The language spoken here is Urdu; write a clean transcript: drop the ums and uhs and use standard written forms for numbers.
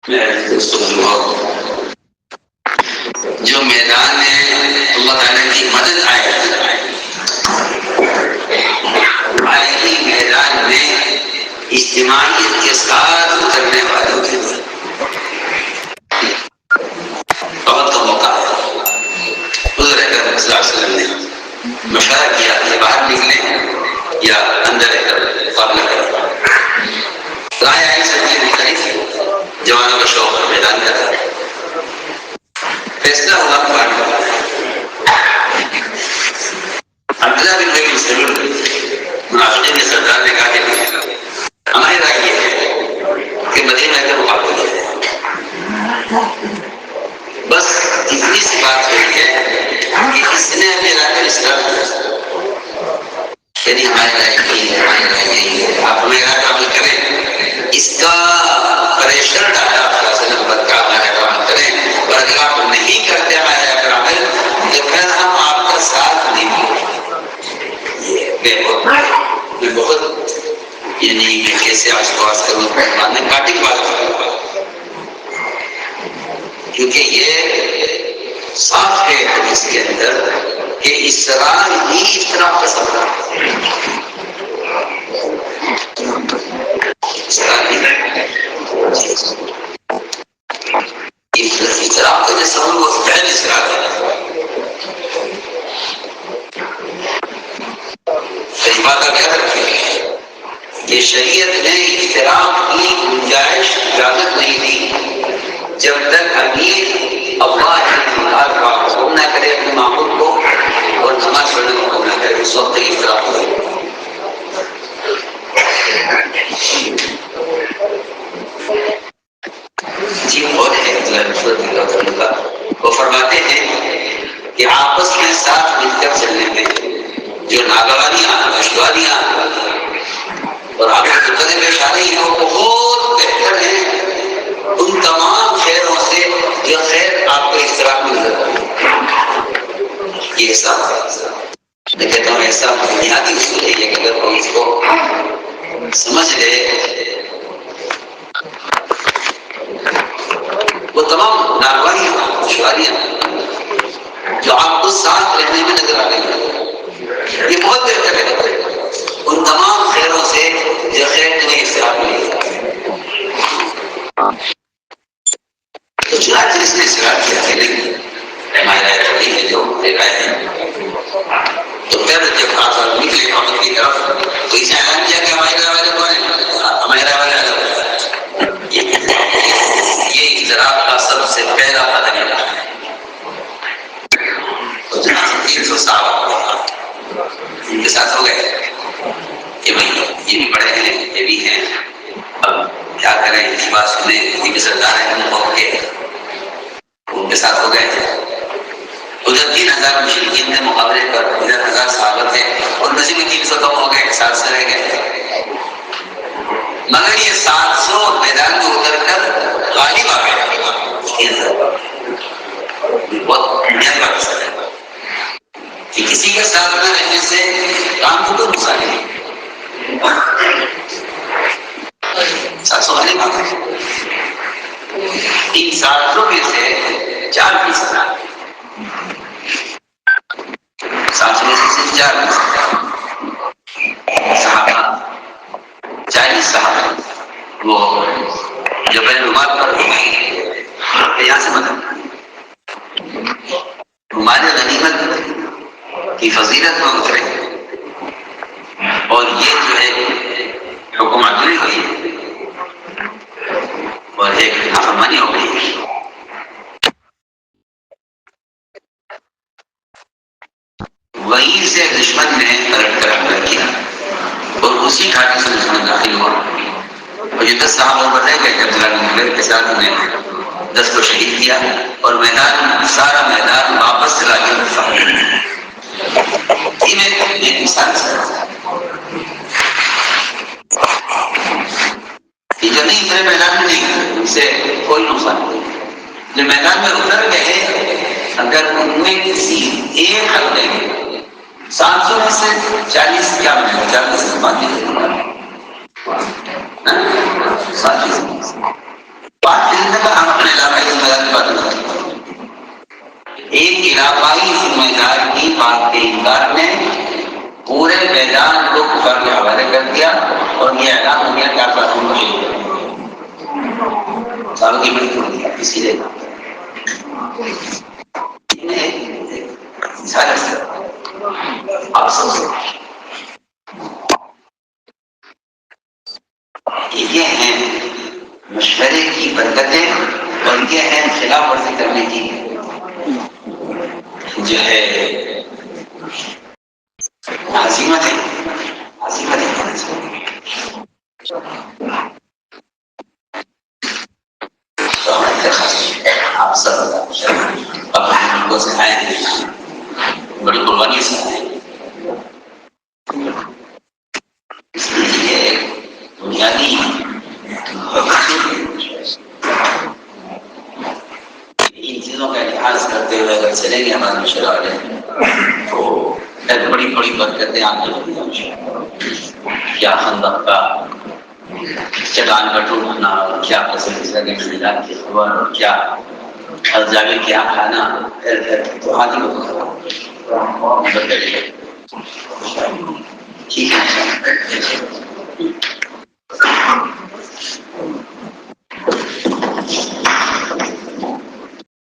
میرے دوستوں جو میدان ہے اللہ تعالیٰ کی مدد آئے گی میدان میں اجتماعیت کے ساتھ اترنے والوں کے لیے بہت کا موقع ہے۔ حضور اکرم صلی اللہ علیہ وسلم نے مشورہ کیا کہ باہر نکلیں یا اندر رہ کر مقابلہ کریں۔ رائے آئی سب کی مختلف، جوانوں کا شوق میدان کا تھا، فیصلہ ہوا عبداللہ بن ابی بن سلول منافقین کے سردار نے کہا کہ ہماری رائے یہ ہے کہ مدینہ کا مقابلہ کریں۔ بس اتنی سی بات ہوئی ہے کہ اس نے ہمیں لا کر اسلام یعنی ہماری رائے یہی ہے، ہماری رائے یہی ہے، آپ ہمیں رائے عمل کریں۔ اس کا پریشر ڈالا نمبر کا ہمارا عمل کریں، اور اگر آپ نہیں کرتے ہمارے عمل تو پھر ہم آپ کا ساتھ نہیں دیں گے۔ بہت یعنی میں کیسے آج کو آج کروں میں پارٹی کی بات کروں کیونکہ یہ صاف ہے حدیث کے اندر کہ اسرار ہی اختلاف کا سبب ہے۔ اختلاف کا جو سبب وہ پہلے اسرار ہے۔ بات کا کیا رکھے کہ شریعت نے اختلاف کی گنجائش اجازت نہیں دی جب تک امیر اللہ کا حکم نہ کرے اپنے معمول کو اور نماز پڑھنے کا حکم نہ کرے، اس وقت تک اختلاف ہو۔ جی بہت ہے وہ فرماتے ہیں کہ آپس میں ساتھ مل کر چلنے میں جو ناگوانیاں دشواریاں اور آپ کو دقتیں پیش آ رہی ہیں وہ بہت بہتر ہیں ان تمام خیروں سے جو خیر آپ کو اشتراک میں نظر آئے۔ یہ ایسا میں کہتا ہوں ایسا بنیادی اصول ہے کہ اگر کوئی اس کو سمجھ لے وہ تمام ناگوانیاں دشواریاں جو آپ کو ساتھ رہنے میں نظر آ رہی ہیں یہ بہت بہتر ہے ان تمام خیروں سے جو خیر تمہیں اشتراک ملی۔ تو چنانچہ اس نے اشتراک کیا کہ نہیں ہماری رائے رکھی ہے جو رائے ہے، تو پھر جب آپ نکلے محمد کی طرف تو اسے اعلان کیا کہ ہماری رائے والے کون ہیں، ہماری رائے والے یہ اختلاف کا سب سے پہلا قدم ہے۔ تو جناب 300 صاحب ان کے ساتھ ہو گئے کہ بھائی یہ بھی بڑے ہیں یہ بھی ہیں، اب کیا کریں، اس بات سنیں، یہ بھی سردار ہیں ہم ہو کے ان کے ساتھ ہو گئے۔ ادھر 3000 مشرکین کے مقابلے پر ادھر 1000 صحابہ تھے، ان میں سے بھی 300 کم ہو گئے، 700 رہ گئے، مگر یہ 700 میدان میں اتر کر غالب آ گئے۔ بہت اہمیت کا مسئلہ ہے کہ کسی کے ساتھ نہ رہنے سے کام کو تو نقصان نہیں۔ 700 غالب آ گئے، ان 700 میں سے 4% آ گئے، 700 میں سے صرف 4% صحابہ، 40 صحابہ وہ جبل رومات پر یہاں سے مدد مال غنیمت کی فضیلت میں اترے اور یہ جو ہے حکم عدلی ہوئی اور ایک نافرمانی ہو گئی۔ وہیں سے دشمن نے پلٹ کر حملہ کیا اور اسی گھاٹی سے دشمن داخل ہوا اور یہ 10 صحابہ رہ گئے کہ عبداللہ بن زبیر کے ساتھ انہیں 10 کو شہید کیا اور میدان سارا میدان واپس چلا کے دفاع کیا۔ ایک مثال سے یہ جو نہیں اترے میدان میں نہیں ان سے کوئی نقصان نہیں، جو میدان میں اتر گئے اگر ان میں کسی ایک حملے میں 700 میں سے 40 کیا بنے 40 سے باقی 5% میدان کو کفار کے حوالے کر دیا اور یہ اعلان ہو گیا کہ آپ رسول کو شہید کریں، سالوں کی ملک ہو گیا اسی لیے آپ سب یہ ہیں مشورے کی برکتیں اور یہ ہیں خلاف ورزی کرنے کی جو ہے عظیمت ہے، عظیمت ہے آپ سب اپنے ملک کو سکھائیں گے، بڑی قربانی سے اس لیے بنیادی ان چیزوں کا لحاظ کرتے ہوئے اگر چلیں گے ہمارے مشورہ والے تو بڑی بڑی برکتیں آنے لگی ہیں۔ کیا خندق کا چٹان کا ٹوٹنا اور کیا فصل کے ملاد کی خبر اور کیا الزاوی کیا کھانا تو ہاتھی کو ٹھیک ہے